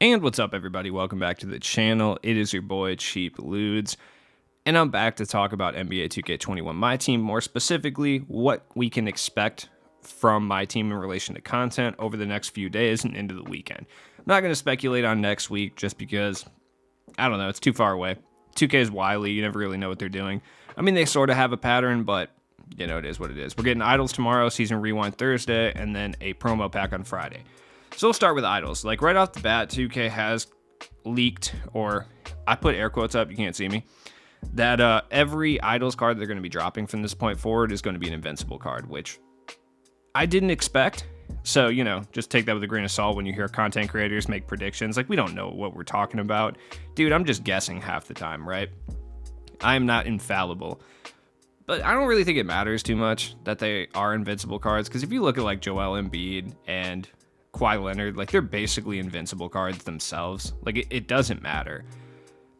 And what's up, everybody? Welcome back to the channel. It is your boy, Cheap Ludes, and I'm back to talk about NBA 2K21, my team, more specifically, what we can expect from my team in relation to content over the next few days and into the weekend. I'm not going to speculate on next week just because, I don't know, it's too far away. 2K is wily. You never really know what they're doing. I mean, they sort of have a pattern, but, you know, it is what it is. We're getting Idols tomorrow, Season Rewind Thursday, and then a promo pack on Friday. So we'll start with Idols. Like, right off the bat, 2K has leaked, or I put air quotes up, you can't see me, that every Idols card they're going to be dropping from this point forward is going to be an Invincible card, which I didn't expect. So, you know, just take that with a grain of salt when you hear content creators make predictions. Like, we don't know what we're talking about. Dude, I'm just guessing half the time, right? I am not infallible. But I don't really think it matters too much that they are Invincible cards, because if you look at, like, Joel Embiid and Kawhi Leonard, like, they're basically Invincible cards themselves. Like, it doesn't matter.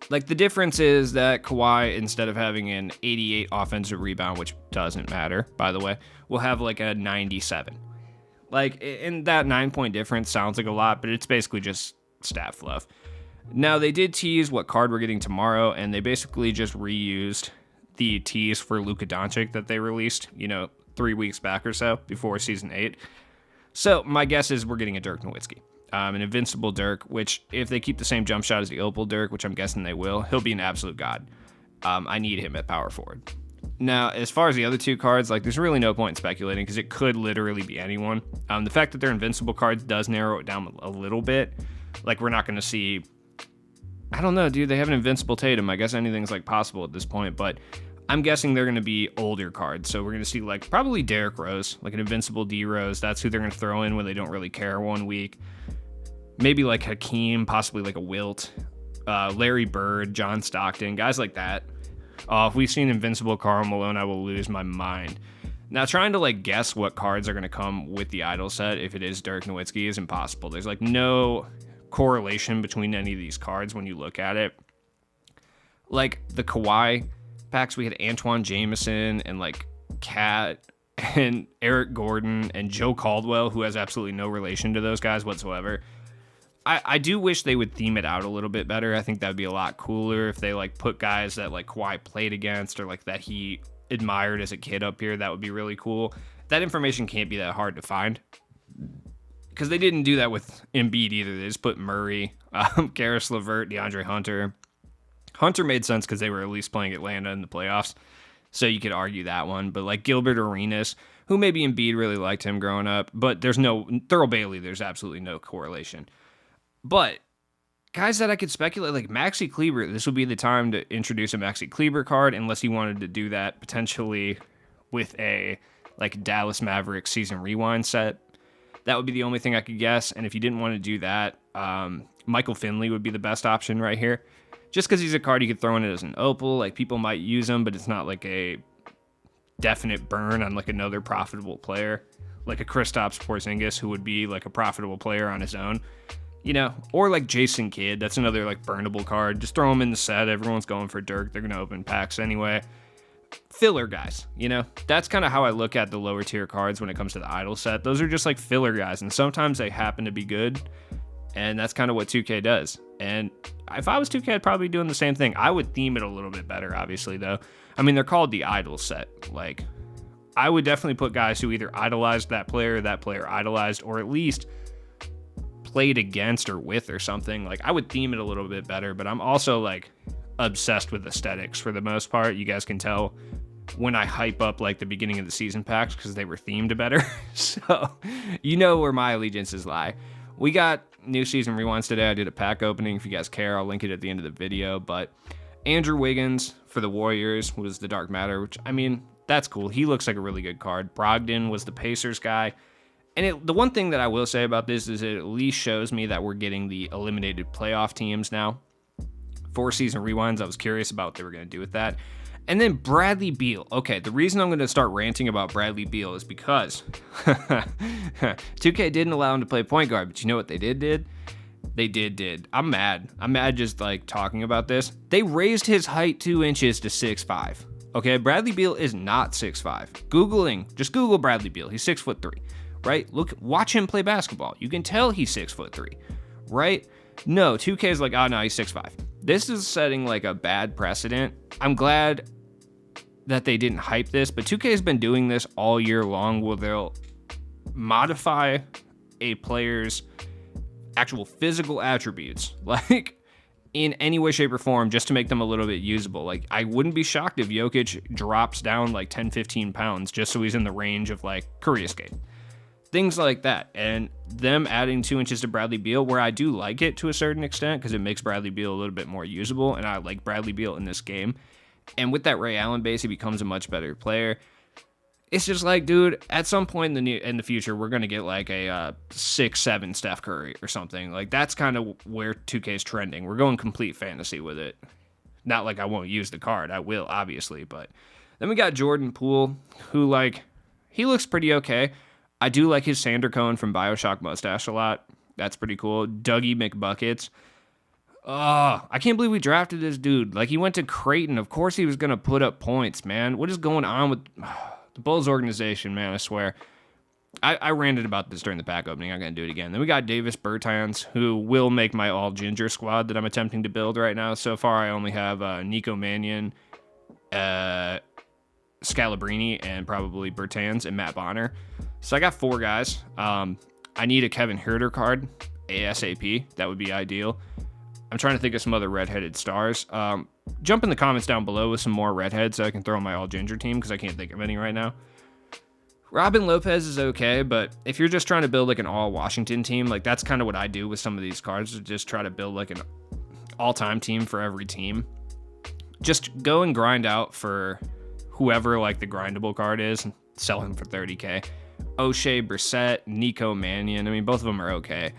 Like, the difference is that Kawhi, instead of having an 88 offensive rebound, which doesn't matter, by the way, will have, like, a 97. Like, and that 9-point difference sounds like a lot, but it's basically just stat fluff. Now, they did tease what card we're getting tomorrow, and they basically just reused the tease for Luka Doncic that they released, 3 weeks back or so, before Season 8. So my guess is we're getting a Dirk Nowitzki, an Invincible Dirk, which if they keep the same jump shot as the Opal Dirk, which I'm guessing they will, he'll be an absolute god. I need him at power forward. Now, as far as the other two cards, like, there's really no point in speculating because it could literally be anyone. The fact that they're Invincible cards does narrow it down a little bit. Like, we're not going to see, I don't know, dude, they have an Invincible Tatum. I guess anything's, like, possible at this point, but I'm guessing they're going to be older cards. So we're going to see, like, probably Derrick Rose, like an Invincible D Rose. That's who they're going to throw in when they don't really care one week. Maybe, like, Hakeem, possibly, like, a Wilt, Larry Bird, John Stockton, guys like that. If we've seen Invincible Karl Malone, I will lose my mind. Now, trying to, like, guess what cards are going to come with the Idol set, if it is Dirk Nowitzki, is impossible. There's, like, no correlation between any of these cards when you look at it. Like, the Kawhi packs, we had Antoine Jameson and, like, Cat and Eric Gordon and Joe Caldwell, who has absolutely no relation to those guys whatsoever. I do wish they would theme it out a little bit better. I think that would be a lot cooler if they, like, put guys that, like, Kawhi played against or, like, that he admired as a kid up here. That would be really cool. That information can't be that hard to find because they didn't do that with Embiid either. They just put Murray, Karis LeVert, DeAndre Hunter. Hunter made sense because they were at least playing Atlanta in the playoffs, so you could argue that one. But, like, Gilbert Arenas, who maybe Embiid really liked him growing up, but there's no Thurl Bailey. There's absolutely no correlation. But guys that I could speculate, like Maxi Kleber, this would be the time to introduce a Maxi Kleber card, unless you wanted to do that potentially with a, like, Dallas Mavericks Season Rewind set. That would be the only thing I could guess. And if you didn't want to do that, Michael Finley would be the best option right here. Just because he's a card you could throw in it as an Opal. Like, people might use him, but it's not like a definite burn on, like, another profitable player. Like a Kristaps Porzingis, who would be, like, a profitable player on his own. Or like Jason Kidd. That's another, like, burnable card. Just throw him in the set. Everyone's going for Dirk. They're going to open packs anyway. Filler guys, That's kind of how I look at the lower tier cards when it comes to the Idol set. Those are just, like, filler guys, and sometimes they happen to be good. And that's kind of what 2K does. And if I was 2K, I'd probably be doing the same thing. I would theme it a little bit better, obviously, though. I mean, they're called the Idol set. Like, I would definitely put guys who either idolized that player idolized, or at least played against or with or something. Like, I would theme it a little bit better, but I'm also, like, obsessed with aesthetics for the most part. You guys can tell when I hype up, like, the beginning of the season packs because they were themed better. So, you know where my allegiances lie. We got new season rewinds today. I did a pack opening. If you guys care, I'll link it at the end of the video. But Andrew Wiggins for the Warriors was the Dark Matter, which, I mean, that's cool. He looks like a really good card. Brogdon was the Pacers guy. And the one thing that I will say about this is it at least shows me that we're getting the eliminated playoff teams now. 4 season rewinds. I was curious about what they were going to do with that. And then Bradley Beal. Okay, the reason I'm going to start ranting about Bradley Beal is because 2K didn't allow him to play point guard, but you know what they did? They did. I'm mad. I'm mad just, like, talking about this. They raised his height 2 inches to 6'5". Okay, Bradley Beal is not 6'5". Just Google Bradley Beal. He's 6'3". Right? Watch him play basketball. You can tell he's 6'3", right? No, 2K is like, oh no, he's 6'5". This is setting like a bad precedent. I'm glad that they didn't hype this, but 2K has been doing this all year long where they'll modify a player's actual physical attributes, like in any way, shape, or form, just to make them a little bit usable. Like, I wouldn't be shocked if Jokic drops down like 10, 15 pounds just so he's in the range of like Curry escape. Things like that. And them adding 2 inches to Bradley Beal, where I do like it to a certain extent because it makes Bradley Beal a little bit more usable, and I like Bradley Beal in this game. And with that Ray Allen base, he becomes a much better player. It's just like, dude, at some point in the future, we're going to get like a 6'7" Steph Curry or something. Like, that's kind of where 2K is trending. We're going complete fantasy with it. Not like I won't use the card. I will, obviously. But then we got Jordan Poole, who, like, he looks pretty okay. I do like his Sander Cohen from Bioshock mustache a lot. That's pretty cool. Dougie McBuckets. Oh, I can't believe we drafted this dude. Like, he went to Creighton. Of course he was going to put up points, man. What is going on with the Bulls organization, man? I swear. I ranted about this during the pack opening. I'm going to do it again. Then we got Davis Bertans, who will make my all-ginger squad that I'm attempting to build right now. So far, I only have Nico Mannion, Scalabrini, and probably Bertans and Matt Bonner. So I got 4 guys. I need a Kevin Huerter card, ASAP. That would be ideal. I'm trying to think of some other redheaded stars. Jump in the comments down below with some more redheads so I can throw on my all-ginger team because I can't think of any right now. Robin Lopez is okay, but if you're just trying to build like an all-Washington team, like that's kind of what I do with some of these cards, is just try to build like an all-time team for every team. Just go and grind out for whoever like the grindable card is and sell him for 30K. O'Shea Brissett, Nico Mannion, I mean, both of them are okay.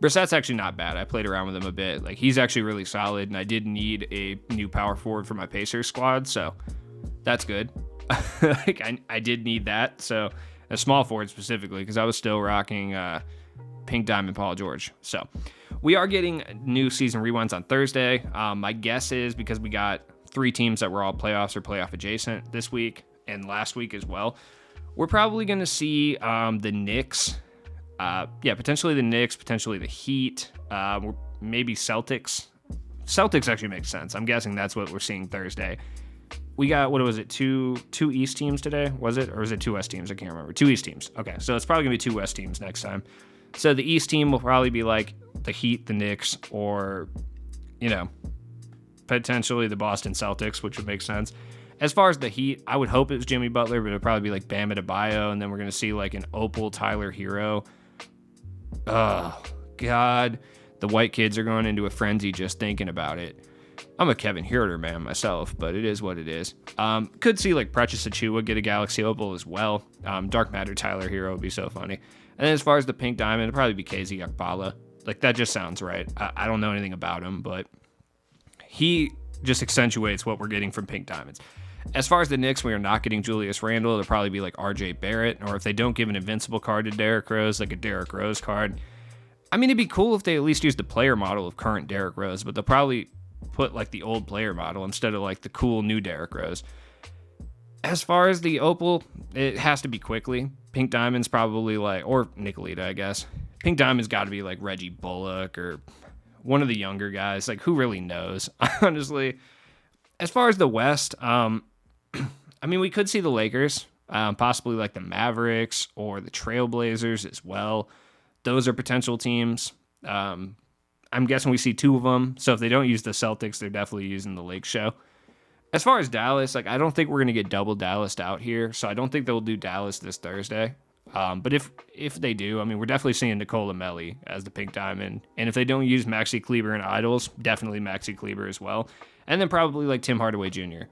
Brissett's actually not bad. I played around with him a bit. Like, he's actually really solid, and I did need a new power forward for my Pacers squad, so that's good. Like, I did need that, so a small forward specifically, because I was still rocking Pink Diamond Paul George. So we are getting new season rewinds on Thursday. My guess is because we got 3 teams that were all playoffs or playoff adjacent this week and last week as well, we're probably going to see the Knicks. Potentially the Knicks, potentially the Heat, maybe Celtics. Celtics actually makes sense. I'm guessing that's what we're seeing Thursday. We got, what was it, two East teams today? Was it? Or was it 2 West teams? I can't remember. 2 East teams. Okay, so it's probably going to be 2 West teams next time. So the East team will probably be like the Heat, the Knicks, or, potentially the Boston Celtics, which would make sense. As far as the Heat, I would hope it was Jimmy Butler, but it would probably be like Bam Adebayo, and then we're going to see like an Opal Tyler Hero. Oh, God. The white kids are going into a frenzy just thinking about it. I'm a Kevin Huerter man myself, but it is what it is. Could see like Precious Achua get a Galaxy Opal as well. Dark Matter Tyler Hero would be so funny. And then as far as the Pink Diamond, it'd probably be KZ Akbala. Like, that just sounds right. I don't know anything about him, but he just accentuates what we're getting from Pink Diamonds. As far as the Knicks, we are not getting Julius Randle. It'll probably be like RJ Barrett, or if they don't give an Invincible card to Derrick Rose, like a Derrick Rose card. I mean, it'd be cool if they at least use the player model of current Derrick Rose, but they'll probably put like the old player model instead of like the cool new Derrick Rose. As far as the Opal, it has to be quickly. Pink Diamond's probably like, or Nicolita, I guess. Pink Diamond's got to be like Reggie Bullock or one of the younger guys. Like, who really knows, honestly. As far as the West, I mean, we could see the Lakers, possibly like the Mavericks or the Trailblazers as well. Those are potential teams. I'm guessing we see 2 of them. So if they don't use the Celtics, they're definitely using the Lake Show. As far as Dallas, like, I don't think we're going to get double Dallas out here. So I don't think they'll do Dallas this Thursday. But if they do, I mean, we're definitely seeing Nicola Melli as the Pink Diamond. And if they don't use Maxi Kleber and Idols, definitely Maxi Kleber as well. And then probably like Tim Hardaway Jr.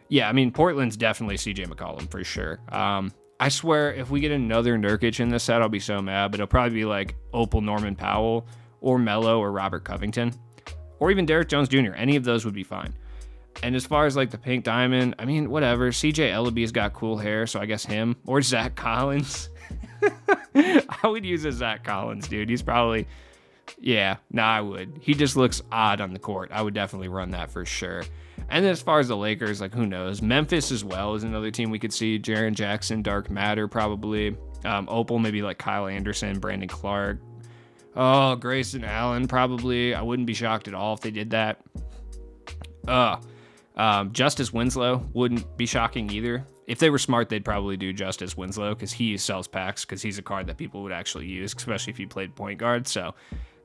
Yeah, I mean, Portland's definitely CJ McCollum for sure. I swear, if we get another Nurkic in this set, I'll be so mad. But it'll probably be like Opal Norman Powell or Melo or Robert Covington. Or even Derrick Jones Jr. Any of those would be fine. And as far as like the Pink Diamond, I mean, whatever. CJ Ellaby's got cool hair, so I guess him. Or Zach Collins. I would use a Zach Collins, dude. He's probably... Yeah, I would. He just looks odd on the court. I would definitely run that for sure. And then as far as the Lakers, like, who knows? Memphis as well is another team we could see. Jaren Jackson, Dark Matter, probably. Opal, maybe like Kyle Anderson, Brandon Clark. Oh, Grayson Allen, probably. I wouldn't be shocked at all if they did that. Justice Winslow wouldn't be shocking either. If they were smart, they'd probably do Justice Winslow because he sells packs because he's a card that people would actually use, especially if you played point guard. So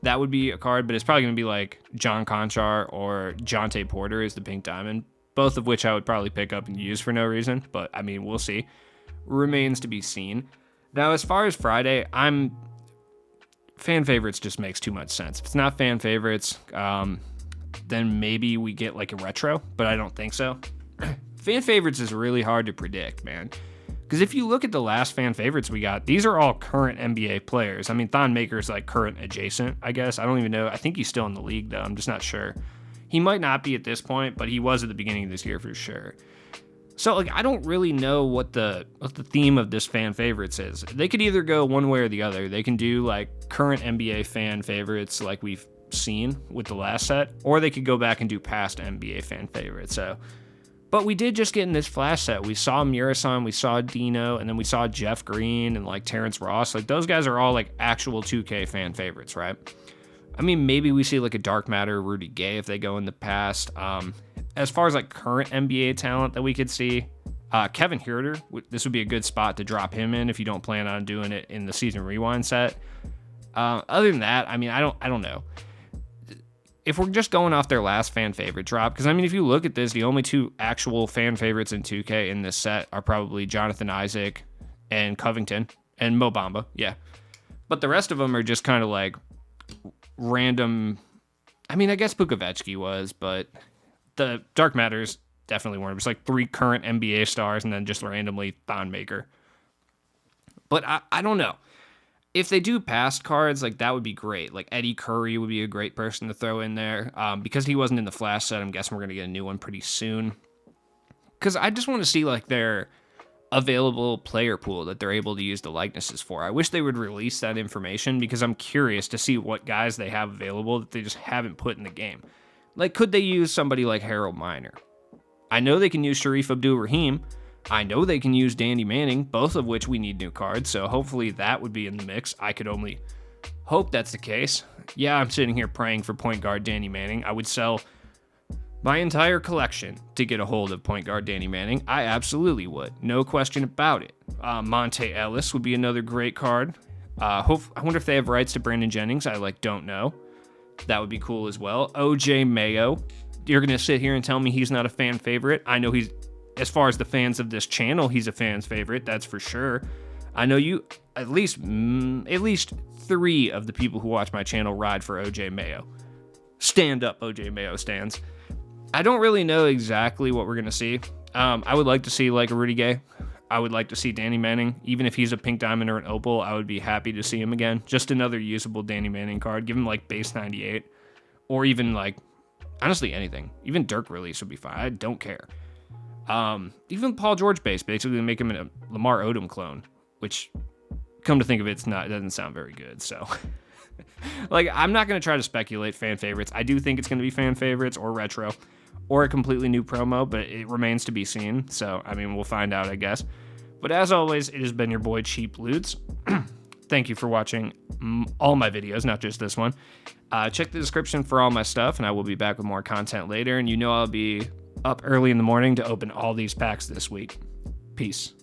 that would be a card, but it's probably going to be like John Conchar or Jonte Porter is the pink diamond, both of which I would probably pick up and use for no reason. But I mean, we'll see. Remains to be seen. Now, as far as Friday, fan favorites just makes too much sense. If it's not fan favorites, then maybe we get like a retro, but I don't think so. Fan favorites is really hard to predict, man. Because if you look at the last fan favorites we got, these are all current NBA players. I mean, Thon Maker's like current adjacent, I guess. I don't even know. I think he's still in the league, though. I'm just not sure. He might not be at this point, but he was at the beginning of this year for sure. So, like, I don't really know what the theme of this fan favorites is. They could either go one way or the other. They can do, like, current NBA fan favorites like we've seen with the last set, or they could go back and do past NBA fan favorites. So, but we did just get in this flash set. We saw Murasan, we saw Dino, and then we saw Jeff Green and, like, Terrence Ross. Like, those guys are all, like, actual 2K fan favorites, right? I mean, maybe we see, like, a Dark Matter, Rudy Gay if they go in the past. As far as like current NBA talent that we could see, Kevin Huerter, this would be a good spot to drop him in if you don't plan on doing it in the season rewind set. Other than that, I mean, I don't know. If we're just going off their last fan favorite drop, because I mean, if you look at this, the only two actual fan favorites in 2K in this set are probably Jonathan Isaac and Covington and Mo Bamba, yeah. But the rest of them are just kind of like random. I mean, I guess Vukovic was, but the Dark Matters definitely weren't. It was like 3 current NBA stars and then just randomly Thon Maker. But I don't know. If they do past cards, like that would be great. Like Eddie Curry would be a great person to throw in there. Because he wasn't in the flash set, I'm guessing we're going to get a new one pretty soon. Because I just want to see like their available player pool that they're able to use the likenesses for. I wish they would release that information because I'm curious to see what guys they have available that they just haven't put in the game. Like, could they use somebody like Harold Miner? I know they can use Sharif Abdul-Rahim. I know they can use Danny Manning, both of which we need new cards, so hopefully that would be in the mix. I could only hope that's the case. Yeah, I'm sitting here praying for point guard Danny Manning. I would sell my entire collection to get a hold of point guard Danny Manning. I absolutely would. No question about it. Monte Ellis would be another great card. I wonder if they have rights to Brandon Jennings. I don't know. That would be cool as well. OJ Mayo. You're going to sit here and tell me he's not a fan favorite? I know he's, as far as the fans of this channel, he's a fan's favorite. That's for sure. I know you, at least 3 of the people who watch my channel ride for OJ Mayo. Stand up, OJ Mayo stands. I don't really know exactly what we're going to see. I would like to see like a Rudy Gay. I would like to see Danny Manning. Even if he's a pink diamond or an opal, I would be happy to see him again. Just another usable Danny Manning card. Give him like base 98. Or even like, honestly, anything. Even Dirk release would be fine. I don't care. Even Paul George base, basically make him a Lamar Odom clone. Which, come to think of it, it doesn't sound very good. So, like, I'm not going to try to speculate fan favorites. I do think it's going to be fan favorites or retro. Or a completely new promo, but it remains to be seen. So, I mean, we'll find out, I guess. But as always, it has been your boy, Cheap Ludes. Thank you for watching all my videos, not just this one. Check the description for all my stuff, and I will be back with more content later. And you know I'll be up early in the morning to open all these packs this week. Peace.